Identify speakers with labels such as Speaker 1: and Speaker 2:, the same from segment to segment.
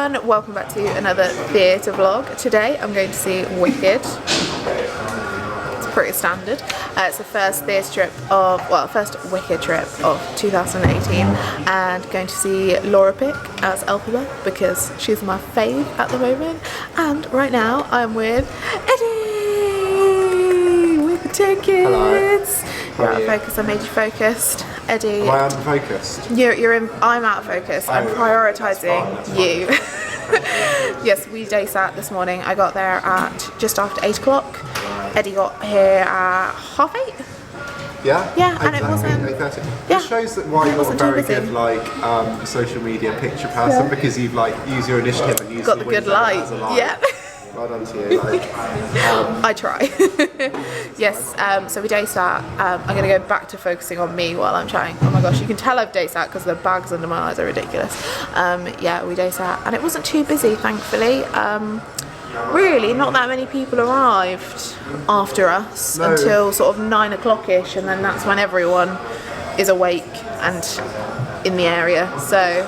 Speaker 1: everyone, welcome back to another theatre vlog. Today I'm going to see Wicked. It's pretty standard. It's the first theatre trip of, well, first Wicked trip of 2018, and going to see Laura Pick as Elphaba because she's my fave at the moment. And right now I'm with Eddie with the tickets.
Speaker 2: Hello.
Speaker 1: You're out of focus. I made you focused. Eddie.
Speaker 2: Am I unfocused?
Speaker 1: You're in. I'm out of focus. I'm prioritising you. Yes, we day sat this morning. I got there at just after 8 o'clock. Eddie got here at 8:30.
Speaker 2: Yeah?
Speaker 1: Yeah, and it wasn't.
Speaker 2: 8:30.
Speaker 1: Yeah.
Speaker 2: It shows that why you're a very good social media picture person, because you've used your initiative and used
Speaker 1: Got the good light. Yeah.
Speaker 2: Well done to you.
Speaker 1: I try. Yes, so we day sat. I'm going to go back to focusing on me while I'm chatting. Oh my gosh, you can tell I've day sat because the bags under my eyes are ridiculous. Yeah, we day sat and it wasn't too busy, thankfully. Really, not that many people arrived after us until sort of 9 o'clock-ish, and then that's when everyone is awake and in the area. So.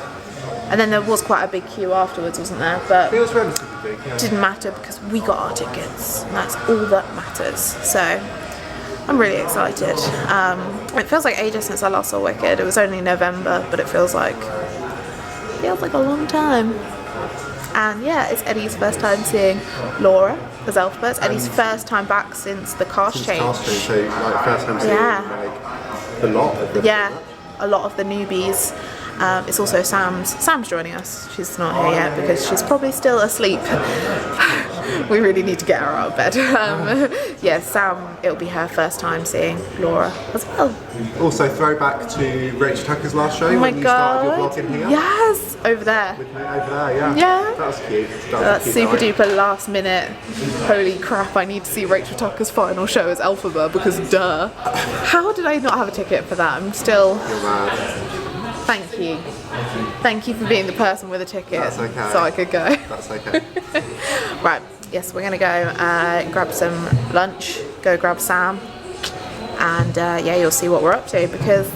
Speaker 1: And then there was quite a big queue afterwards, wasn't there? But
Speaker 2: it was relatively big, yeah.
Speaker 1: Didn't matter because we got our tickets, and that's all that matters. So I'm really excited. It feels like ages since I last saw Wicked. It was only November, but it feels like a long time. And yeah, it's Eddie's first time seeing Laura as Elphaba. It's Eddie's first time back since the cast change.
Speaker 2: So first time seeing a lot of the
Speaker 1: a lot of the newbies. It's also Sam's joining us. She's not here yet because she's probably still asleep. We really need to get her out of bed. Yeah, Sam, it'll be her first time seeing Laura as well.
Speaker 2: Also, throwback to Rachel Tucker's last show
Speaker 1: when
Speaker 2: you started your vlog in here.
Speaker 1: Yes, over there.
Speaker 2: With me over there, yeah.
Speaker 1: Yeah.
Speaker 2: That was cute.
Speaker 1: That's super duper last minute. Holy crap, I need to see Rachel Tucker's final show as Elphaba because duh. How did I not have a ticket for that? I'm still...
Speaker 2: You're mad.
Speaker 1: Thank you. Thank you for being the person with a ticket.
Speaker 2: That's okay.
Speaker 1: So I could go.
Speaker 2: That's okay.
Speaker 1: Right, yes, we're going to go grab some lunch, go grab Sam, and yeah, you'll see what we're up to because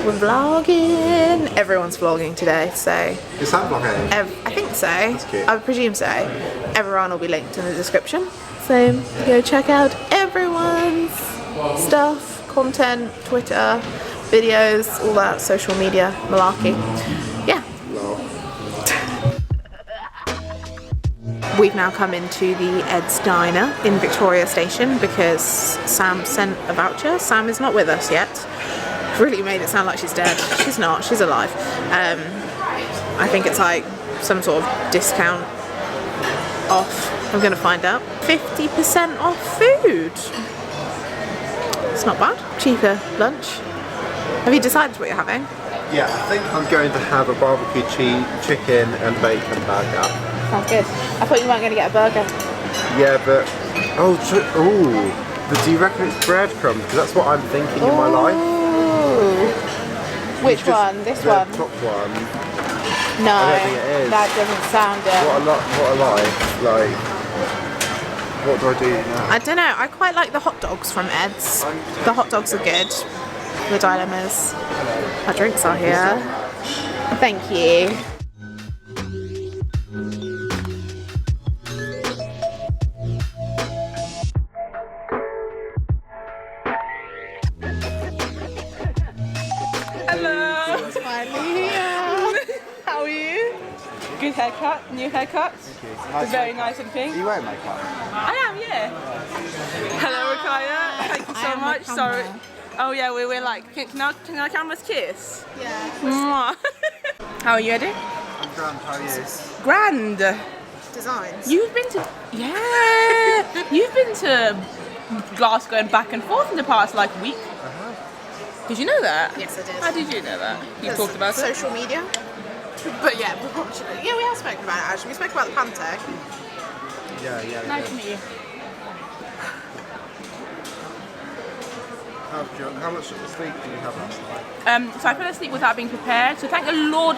Speaker 1: we're vlogging. Everyone's vlogging today, so...
Speaker 2: Is Sam vlogging?
Speaker 1: I think so.
Speaker 2: That's cute.
Speaker 1: I presume so. Everyone will be linked in the description. So go check out everyone's stuff, content, Twitter, videos, all that social media malarkey. Yeah. We've now come into the Eds Diner in Victoria Station because Sam sent a voucher. Sam is not with us yet. Really made it sound like she's dead. She's not, she's alive. I think it's like some sort of discount off. I'm gonna find out. 50% off food. It's not bad. Cheaper lunch. Have you decided what you're having?
Speaker 2: Yeah, I think I'm going to have a barbecue chicken and bacon burger.
Speaker 1: Sounds good. I thought you weren't going to get a burger.
Speaker 2: Yeah, but... But do you reckon it's breadcrumbs? Because that's what I'm thinking in my life.
Speaker 1: Which one? This
Speaker 2: the
Speaker 1: one?
Speaker 2: Top one.
Speaker 1: No,
Speaker 2: I don't think it is.
Speaker 1: that doesn't sound it.
Speaker 2: What a lie. Like, what do I do now?
Speaker 1: I don't know. I quite like the hot dogs from Ed's. The hot dogs are good. The dilemmas. Our drinks are here. Thank you.
Speaker 3: Hello.
Speaker 1: Finally here. How are you?
Speaker 3: Good haircut, new haircut.
Speaker 2: Nice
Speaker 3: Very
Speaker 2: makeup.
Speaker 3: nice and pink.
Speaker 2: Are you wearing makeup?
Speaker 3: I am, yeah. Hello, Rukaya. Thank you so much. Sorry. Oh yeah, we're like, can our cameras kiss?
Speaker 1: Yeah.
Speaker 3: Mwah. How are you, Eddie?
Speaker 2: I'm grand, how are you?
Speaker 3: Grand.
Speaker 1: Designs.
Speaker 3: You've been to, you've been to Glasgow and back and forth in the past week. Did you know that?
Speaker 1: Yes, I did.
Speaker 3: How did you know that? You talked about it?
Speaker 1: Social media. But yeah, we have spoken about it actually. We spoke about the Pantec.
Speaker 2: Yeah.
Speaker 3: Nice to meet you.
Speaker 2: How much sleep did you have last night?
Speaker 3: So I fell asleep without being prepared, so thank the Lord.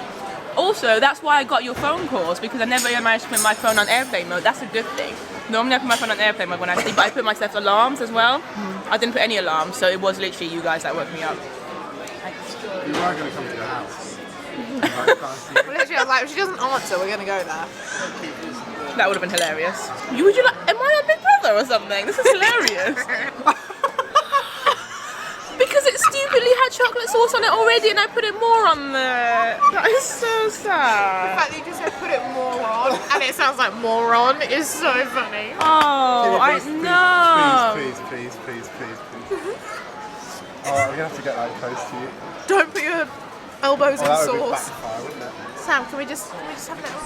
Speaker 3: Also, that's why I got your phone calls, because I never even managed to put my phone on airplane mode. That's a good thing. Normally I put my phone on airplane mode when I sleep, but I put myself alarms as well. I didn't put any alarms, so it was literally you guys that woke me up.
Speaker 2: We were going to come to your house.
Speaker 1: Literally, I was like, if she doesn't answer, we're gonna go there.
Speaker 3: That would have been hilarious. Would you like? Am I a big brother or something? This is hilarious. Because it stupidly had chocolate sauce on it already, and I put it more on there. That is so
Speaker 1: The
Speaker 3: sad.
Speaker 1: fact that you just said put it more on, and it sounds like moron, is so funny.
Speaker 3: Oh, I know.
Speaker 2: Please. Oh, I'm gonna have to get that close to you.
Speaker 1: Don't put your elbows in
Speaker 2: That would be
Speaker 1: sauce.
Speaker 2: backfire, wouldn't it?
Speaker 1: Sam, can we just have a little?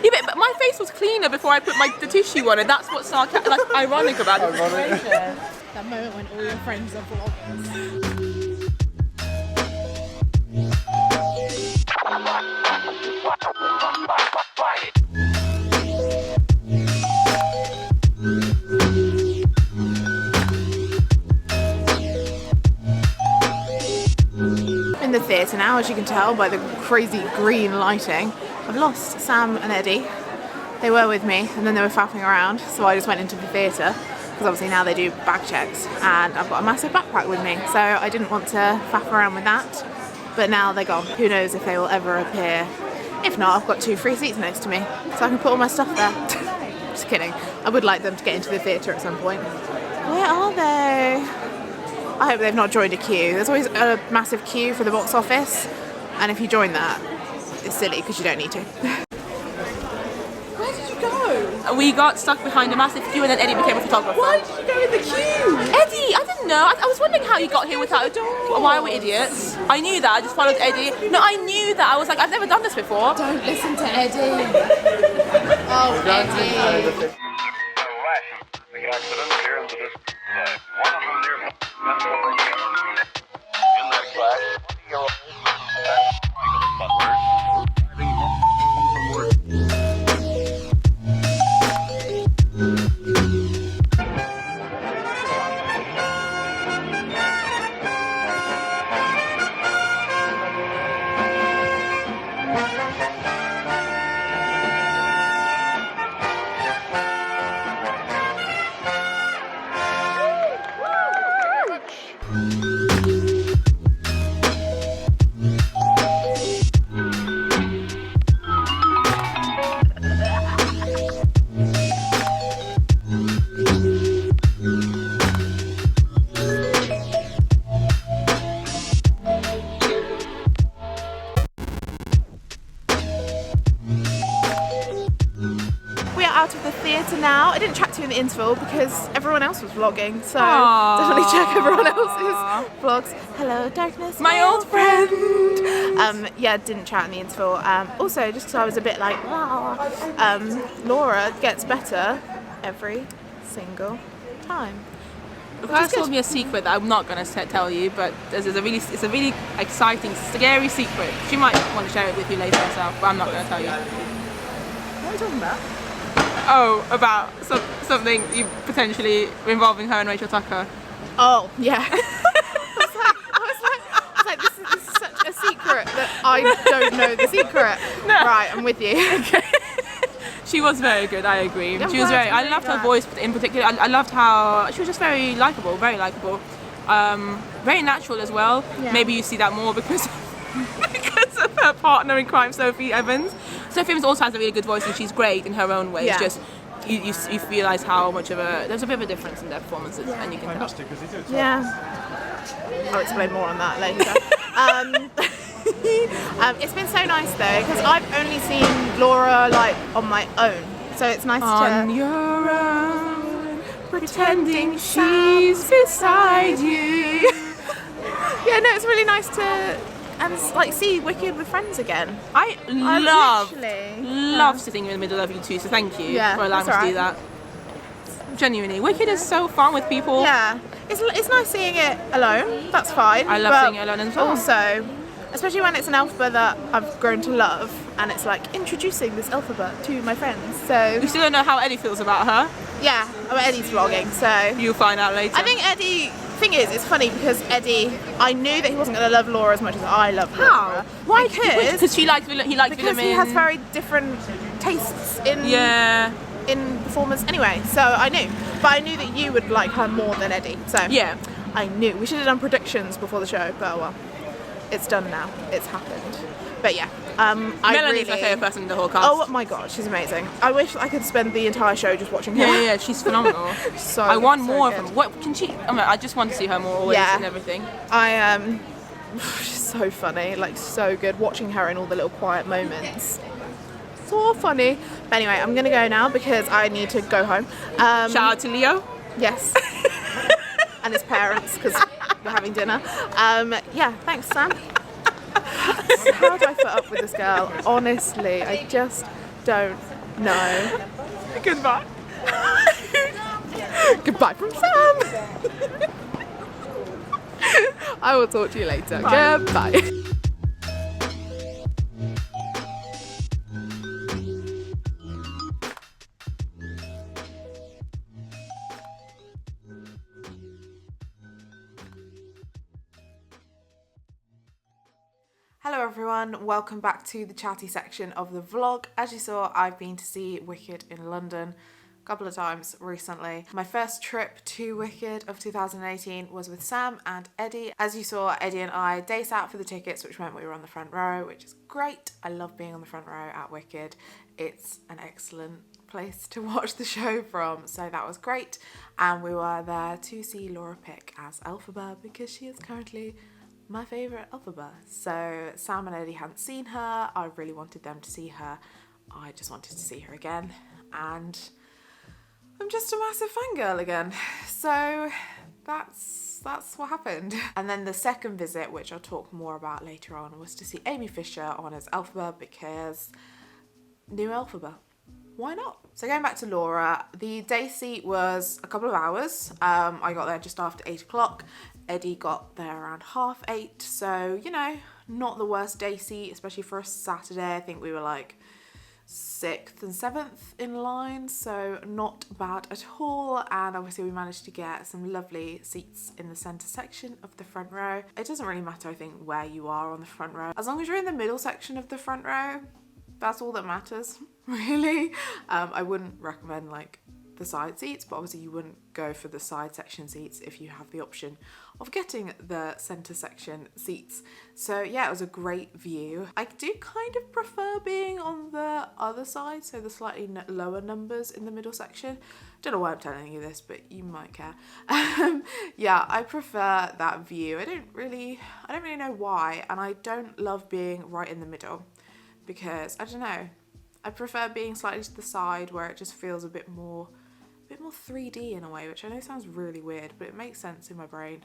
Speaker 3: Yeah, but my face was cleaner before I put the tissue on it. That's what's ironic about the situation.
Speaker 1: That moment when all your friends are vloggers. In the theatre now, as you can tell by the crazy green lighting. I've lost Sam and Eddie. They were with me and then they were faffing around, so I just went into the theatre because obviously now they do bag checks, and I've got a massive backpack with me, so I didn't want to faff around with that, but now they're gone. Who knows if they will ever appear. If not, I've got 2 free seats next to me, so I can put all my stuff there. Just kidding. I would like them to get into the theatre at some point. Where are they? I hope they've not joined a queue. There's always a massive queue for the box office, and if you join that, it's silly because you don't need to. Where did you go?
Speaker 3: We got stuck behind a massive queue, and then Eddie became a photographer.
Speaker 1: Why did you go in the queue?
Speaker 3: Eddie, I didn't know. I was wondering how you got here without. Why are we idiots? I knew that. I just followed Eddie. No, I knew that. I was like, I've never done this before.
Speaker 1: Don't listen to Eddie. Oh, Eddie.
Speaker 4: The accident here in the district. One of them near in that class, 20-year-old Michael Butler driving home from work.
Speaker 1: Out of the theatre now. I didn't chat to you in the interval because everyone else was vlogging, so
Speaker 3: Aww.
Speaker 1: definitely check everyone else's vlogs. Hello darkness,
Speaker 3: My old friend.
Speaker 1: Yeah, didn't chat in the interval. Also, just because I was a bit like, Laura gets better every single time.
Speaker 3: Rukaya told me a secret that I'm not going to tell you, but it's a really exciting, scary secret. She might want to share it with you later herself, but I'm not going to tell you.
Speaker 1: What are you talking about?
Speaker 3: Oh, about something you potentially involving her and Rachel Tucker.
Speaker 1: Oh, yeah. I was like, this is such a secret that I don't know the secret.
Speaker 3: No.
Speaker 1: Right, I'm with you.
Speaker 3: Okay. She was very good, I agree.
Speaker 1: I'm
Speaker 3: She was
Speaker 1: glad
Speaker 3: very.
Speaker 1: to
Speaker 3: I
Speaker 1: hear
Speaker 3: loved her
Speaker 1: that.
Speaker 3: voice in particular. I loved how she was just very likable, very natural as well.
Speaker 1: Yeah.
Speaker 3: Maybe you see that more because of her partner in crime, Sophie Evans. Sophie Evans also has a really good voice, and she's great in her own way.
Speaker 1: Yeah.
Speaker 3: It's just you realise how much of there's a bit of a difference in their performances, and you can tell.
Speaker 1: Yeah. I'll explain more on that later. It's been so nice though, because I've only seen Laura like on my own, so it's nice
Speaker 3: On
Speaker 1: to
Speaker 3: your own, pretending she's beside you.
Speaker 1: yeah, no, it's really nice to like see Wicked with friends again.
Speaker 3: I
Speaker 1: literally
Speaker 3: love sitting in the middle of you two, so thank you
Speaker 1: Yeah,
Speaker 3: for allowing me
Speaker 1: that's
Speaker 3: to do that. Genuinely, Wicked is so fun with people.
Speaker 1: Yeah, it's nice seeing it alone. That's fine.
Speaker 3: I love
Speaker 1: but
Speaker 3: seeing it alone as well.
Speaker 1: Also, especially when it's an Elphaba that I've grown to love, and it's like introducing this Elphaba to my friends. So
Speaker 3: We still don't know how Eddie feels about her.
Speaker 1: yeah, Eddie's vlogging, so
Speaker 3: You'll find out later.
Speaker 1: I think Eddie. Thing is, it's funny because Eddie, I knew that he wasn't going to love Laura as much as I love Laura. Why?
Speaker 3: Because he liked
Speaker 1: Because
Speaker 3: William
Speaker 1: he has very different tastes in performance. Anyway, so I knew, but I knew that you would like her more than Eddie. So
Speaker 3: Yeah.
Speaker 1: I knew we should have done predictions before the show, but well. It's done now. It's happened. But yeah,
Speaker 3: Melanie's my favourite person in the whole cast.
Speaker 1: Oh my god, she's amazing. I wish I could spend the entire show just watching her.
Speaker 3: Yeah, she's phenomenal.
Speaker 1: So
Speaker 3: I want
Speaker 1: so
Speaker 3: more
Speaker 1: good.
Speaker 3: of them. What can she? I just want to see her more always and everything.
Speaker 1: She's so funny, like so good. Watching her in all the little quiet moments. So funny. But anyway, I'm gonna go now because I need to go home.
Speaker 3: Shout out to Leo.
Speaker 1: Yes. And his parents, because we're having dinner. Yeah, thanks, Sam. How do I put up with this girl? Honestly, I just don't know.
Speaker 3: Goodbye.
Speaker 1: Goodbye from Sam. I will talk to you later.
Speaker 3: Bye.
Speaker 1: Goodbye. Hello everyone, welcome back to the chatty section of the vlog. As you saw, I've been to see Wicked in London a couple of times recently. My first trip to Wicked of 2018 was with Sam and Eddie. As you saw, Eddie and I day sat for the tickets, which meant we were on the front row, which is great. I love being on the front row at Wicked. It's an excellent place to watch the show from, so that was great. And we were there to see Laura pick as Elphaba because she is currently my favourite Elphaba. So Sam and Eddie hadn't seen her. I really wanted them to see her. I just wanted to see her again. And I'm just a massive fangirl again. So that's what happened. And then the second visit, which I'll talk more about later on, was to see Amy Fisher on as Elphaba because new Elphaba. Why not? So going back to Laura, the day seat was a couple of hours. I got there just after 8 o'clock. Eddie got there around 8:30, so, you know, not the worst day seat, especially for a Saturday. I think we were like 6th and 7th in line, so not bad at all. And obviously we managed to get some lovely seats in the centre section of the front row. It doesn't really matter, I think, where you are on the front row. As long as you're in the middle section of the front row, that's all that matters, really. I wouldn't recommend like the side seats, but obviously you wouldn't go for the side section seats if you have the option of getting the centre section seats. So yeah, it was a great view. I do kind of prefer being on the other side, so the slightly lower numbers in the middle section. Don't know why I'm telling you this, but you might care. Yeah, I prefer that view. I don't really know why, and I don't love being right in the middle because I don't know. I prefer being slightly to the side where it just feels a bit more 3D in a way, which I know sounds really weird, but it makes sense in my brain.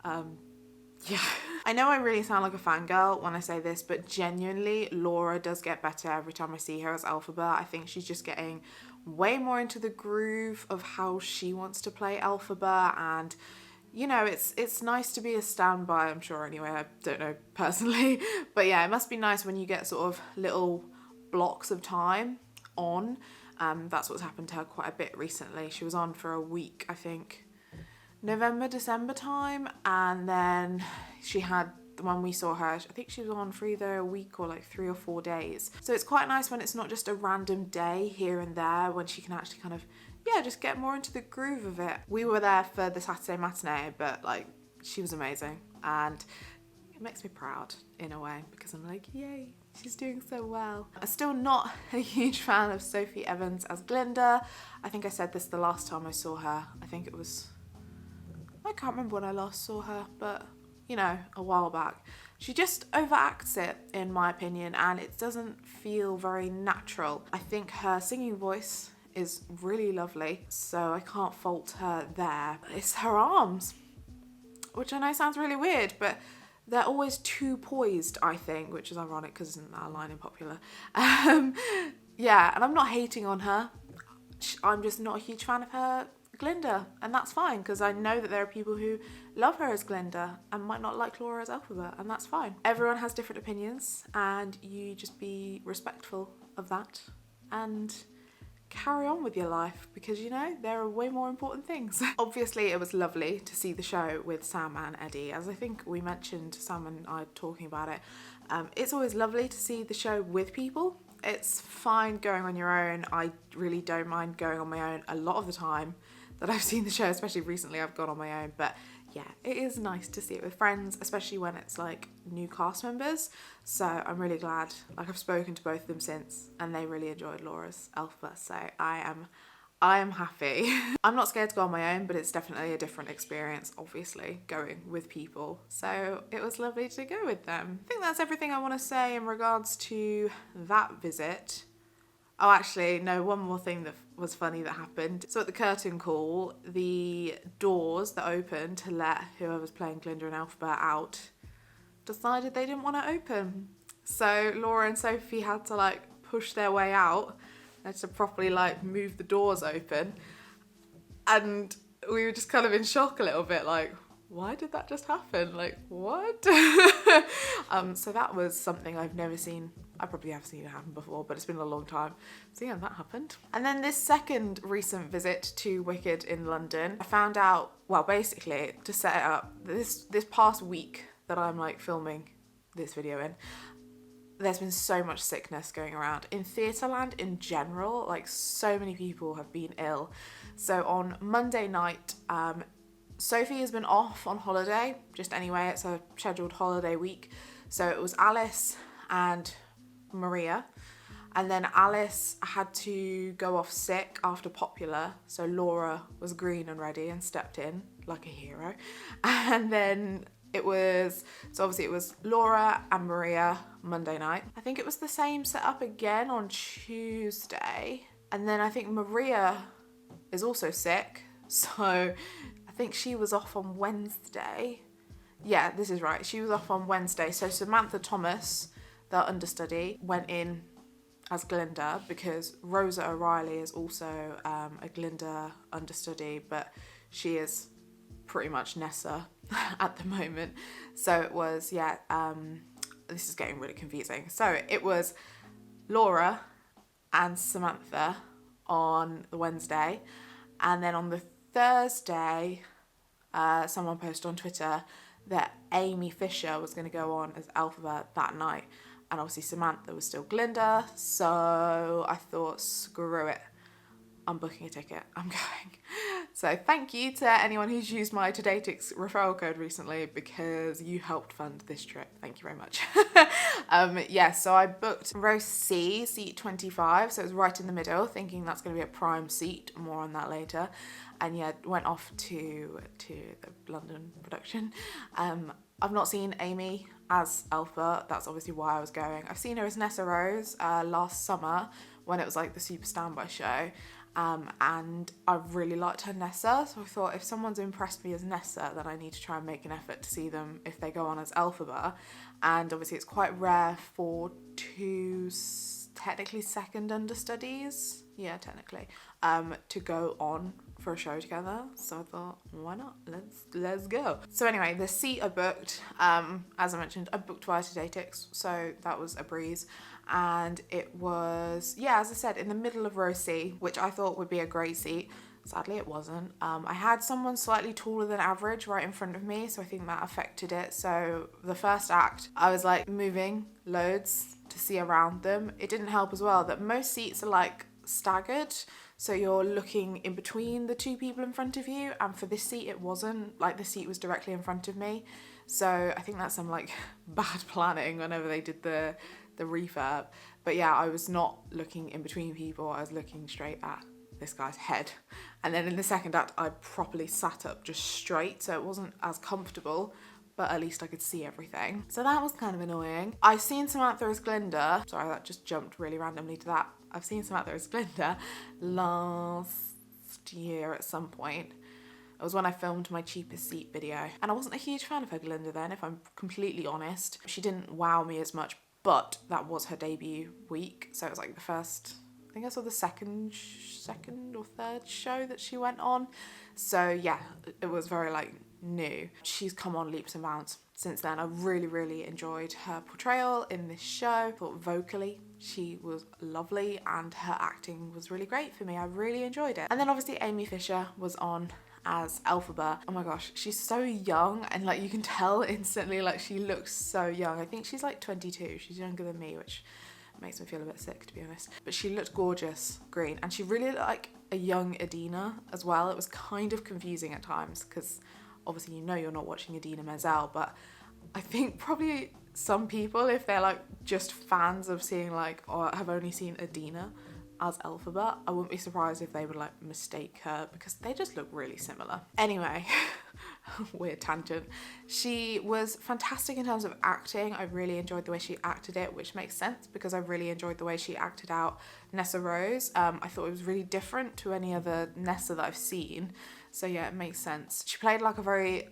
Speaker 1: Yeah. I know I really sound like a fangirl when I say this, but genuinely, Laura does get better every time I see her as Elphaba. I think she's just getting way more into the groove of how she wants to play Elphaba, and you know, it's nice to be a standby, I'm sure anyway, I don't know personally, but yeah, it must be nice when you get sort of little blocks of time on. That's what's happened to her quite a bit recently. She was on for a week, I think, November, December time, and then she had, when we saw her, I think she was on for either a week or like 3 or 4 days. So it's quite nice when it's not just a random day here and there, when she can actually kind of, yeah, just get more into the groove of it. We were there for the Saturday matinee, but like, she was amazing, and it makes me proud in a way because I'm like, yay, she's doing so well. I'm still not a huge fan of Sophie Evans as Glinda. I think I said this the last time I saw her. I think it was, I can't remember when I last saw her, but you know, a while back. She just overacts it, in my opinion, and it doesn't feel very natural. I think her singing voice is really lovely, so I can't fault her there. It's her arms, which I know sounds really weird, but they're always too poised, I think, which is ironic because isn't that a line in Popular? Yeah, and I'm not hating on her. I'm just not a huge fan of her Glinda, and that's fine because I know that there are people who love her as Glinda and might not like Laura as Elphaba, and that's fine. Everyone has different opinions, and you just be respectful of that and carry on with your life because, you know, there are way more important things. Obviously, it was lovely to see the show with Sam and Eddie. As I think we mentioned, Sam and I talking about it, it's always lovely to see the show with people. It's fine going on your own. I really don't mind going on my own a lot of the time that I've seen the show, especially recently I've gone on my own. But yeah, it is nice to see it with friends, especially when it's like new cast members. So I'm really glad. Like, I've spoken to both of them since, and they really enjoyed Laura's Elphaba. So I am happy. I'm not scared to go on my own, but it's definitely a different experience, obviously, going with people. So it was lovely to go with them. I think that's everything I want to say in regards to that visit. Oh, actually, no, one more thing that was funny that happened. So at the curtain call, the doors that opened to let whoever's playing Glinda and Elphaba out decided they didn't want to open. So Laura and Sophie had to like push their way out. They had to properly like move the doors open. And we were just kind of in shock a little bit, like, why did that just happen? Like, what? So that was something I've never seen. I probably have seen it happen before, but it's been a long time. So yeah, that happened. And then this second recent visit to Wicked in London, I found out, well, basically, to set it up, this past week that I'm like filming this video in, there's been so much sickness going around. In Theatreland in general, like so many people have been ill. So on Monday night, Sophie has been off on holiday, just anyway, it's a scheduled holiday week. So it was Alice and Maria, and then Alice had to go off sick after Popular, so Laura was green and ready and stepped in like a hero. And then it was Laura and Maria Monday night. I think it was the same setup again on Tuesday, and then I think Maria is also sick, so I think she was off on Wednesday. Yeah, this is right, she was off on Wednesday. So Samantha Thomas, the understudy, went in as Glinda because Rosa O'Reilly is also a Glinda understudy, but she is pretty much Nessa at the moment. So it was, yeah, this is getting really confusing. So it was Laura and Samantha on the Wednesday, and then on the Thursday, someone posted on Twitter that Amy Fisher was going to go on as Elphaba that night, and obviously Samantha was still Glinda, so I thought, screw it, I'm booking a ticket, I'm going. So thank you to anyone who's used my Todatix referral code recently, because you helped fund this trip. Thank you very much. Yeah, so I booked row C, seat 25, so it was right in the middle, thinking that's going to be a prime seat, more on that later. And yeah, went off to the London production. I've not seen Amy as Elphaba, that's obviously why I was going. I've seen her as Nessa Rose last summer when it was like the Super Standby show, and I really liked her Nessa, so I thought if someone's impressed me as Nessa, then I need to try and make an effort to see them if they go on as Elphaba. And obviously it's quite rare for two technically second understudies, yeah, technically, to go on for a show together, so I thought, why not, let's go. So anyway, the seat I booked, as I mentioned, I booked via Todatix, so that was a breeze, and it was, yeah, as I said, in the middle of row C, which I thought would be a great seat. Sadly it wasn't. I had someone slightly taller than average right in front of me, so I think that affected it. So the first act, I was like moving loads to see around them. It didn't help as well that most seats are like staggered, so you're looking in between the two people in front of you, and for this seat it wasn't, like the seat was directly in front of me. So I think that's some like bad planning whenever they did the refurb. But yeah, I was not looking in between people, I was looking straight at this guy's head. And then in the second act I properly sat up just straight, so it wasn't as comfortable, but at least I could see everything. So that was kind of annoying. I've seen Samantha as Glinda, sorry that just jumped really randomly to that. I've seen Samantha as Glinda last year at some point. It was when I filmed my cheapest seat video, and I wasn't a huge fan of her Glinda then, if I'm completely honest. She didn't wow me as much, but that was her debut week, so it was like the first, I think I saw the second or third show that she went on. So yeah, it was very like new. She's come on leaps and bounds since then. I really enjoyed her portrayal in this show. I thought vocally she was lovely, and her acting was really great for me. I really enjoyed it. And then obviously Amy Fisher was on as Elphaba. Oh my gosh, she's so young, and like you can tell instantly, like she looks so young. I think she's like 22, she's younger than me, which makes me feel a bit sick to be honest. But she looked gorgeous green, and she really looked like a young Edina as well. It was kind of confusing at times because obviously you know you're not watching Idina Menzel, but I think probably some people, if they're like just fans of seeing like, or have only seen Idina as Elphaba, I wouldn't be surprised if they would like mistake her because they just look really similar. Anyway, weird tangent. She was fantastic in terms of acting. I really enjoyed the way she acted it, which makes sense because I really enjoyed the way she acted out Nessa Rose. I thought it was really different to any other Nessa that I've seen. So yeah, it makes sense. She played like a very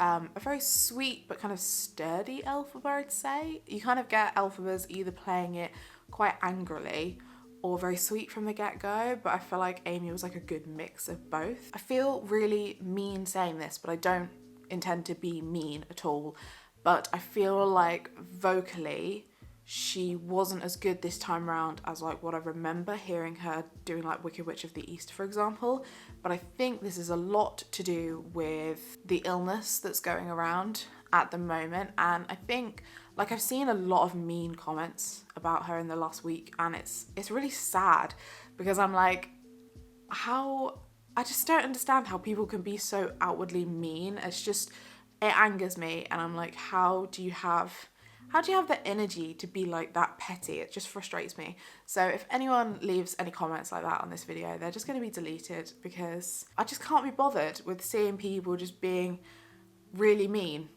Speaker 1: sweet but kind of sturdy Elphaba, I'd say. You kind of get Elphabas either playing it quite angrily or very sweet from the get-go, but I feel like Amy was like a good mix of both. I feel really mean saying this, but I don't intend to be mean at all. But I feel like vocally, she wasn't as good this time around as like what I remember hearing her doing like Wicked Witch of the East, for example. But I think this is a lot to do with the illness that's going around at the moment. And I think like I've seen a lot of mean comments about her in the last week, and it's really sad because I'm like, I just don't understand how people can be so outwardly mean. It angers me, and I'm like, how do you have the energy to be like that petty? It just frustrates me. So if anyone leaves any comments like that on this video, they're just going to be deleted because I just can't be bothered with seeing people just being really mean.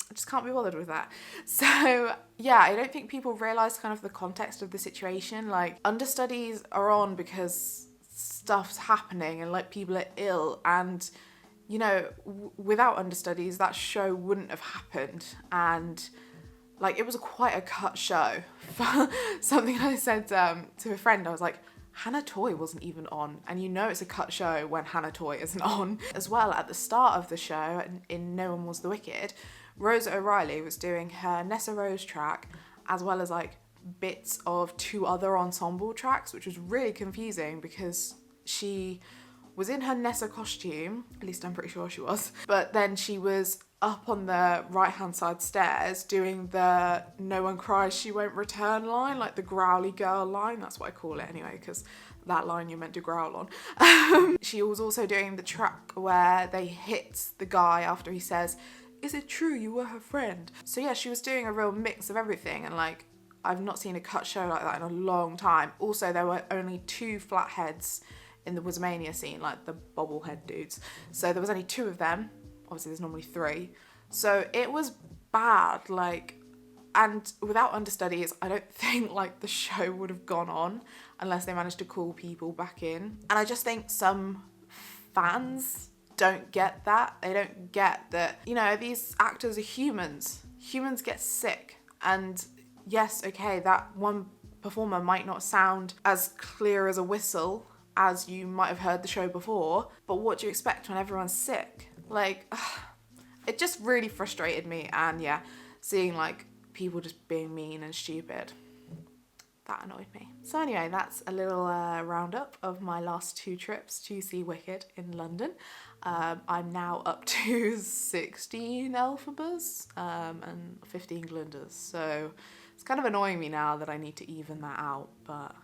Speaker 1: I just can't be bothered with that. So yeah, I don't think people realise kind of the context of the situation. Like, Understudies are on because stuff's happening and like people are ill, and you know, without Understudies that show wouldn't have happened. And like, it was quite a cut show. Something I said to a friend, I was like, Hannah Toy wasn't even on, and you know it's a cut show when Hannah Toy isn't on. As well, at the start of the show, in No One Was the Wicked, Rosa O'Reilly was doing her Nessa Rose track, as well as like bits of 2 other ensemble tracks, which was really confusing because she was in her Nessa costume, at least I'm pretty sure she was, but then she was up on the right hand side stairs doing the No One Cries She Won't Return line, like the growly girl line. That's what I call it anyway, because that line you're meant to growl on. She was also doing the track where they hit the guy after he says, "Is it true you were her friend?" So yeah, she was doing a real mix of everything, and like, I've not seen a cut show like that in a long time. Also, there were only 2 flatheads in the Wizmania scene, like the bobblehead dudes. So there was only 2 of them. Obviously there's normally 3. So it was bad, like, and without Understudies, I don't think like the show would have gone on unless they managed to call people back in. And I just think some fans don't get that. They don't get that, you know, these actors are humans. Humans get sick. And yes, okay, that one performer might not sound as clear as a whistle as you might have heard the show before, but what do you expect when everyone's sick? Like, it just really frustrated me. And yeah, seeing like people just being mean and stupid, that annoyed me. So anyway, that's a little roundup of my last 2 trips to see Wicked in London. I'm now up to 16 Elphabas and 15 Glinders, so it's kind of annoying me now that I need to even that out, but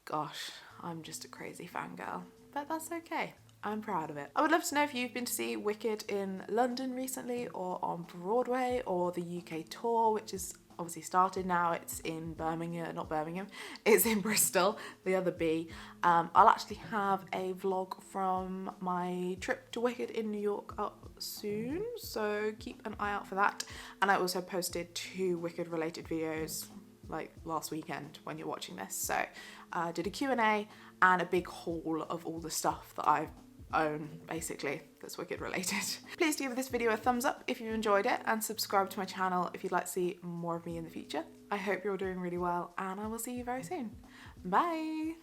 Speaker 1: gosh, I'm just a crazy fangirl, but that's okay. I'm proud of it. I would love to know if you've been to see Wicked in London recently, or on Broadway, or the UK tour, which is obviously started now. It's in Birmingham, not Birmingham, it's in Bristol, the other B. I'll actually have a vlog from my trip to Wicked in New York up soon, so keep an eye out for that. And I also posted 2 Wicked related videos like last weekend when you're watching this. So I did a Q&A and a big haul of all the stuff that I own, basically, that's Wicked related. Please do give this video a thumbs up if you enjoyed it, and subscribe to my channel if you'd like to see more of me in the future. I hope you're doing really well, and I will see you very soon. Bye!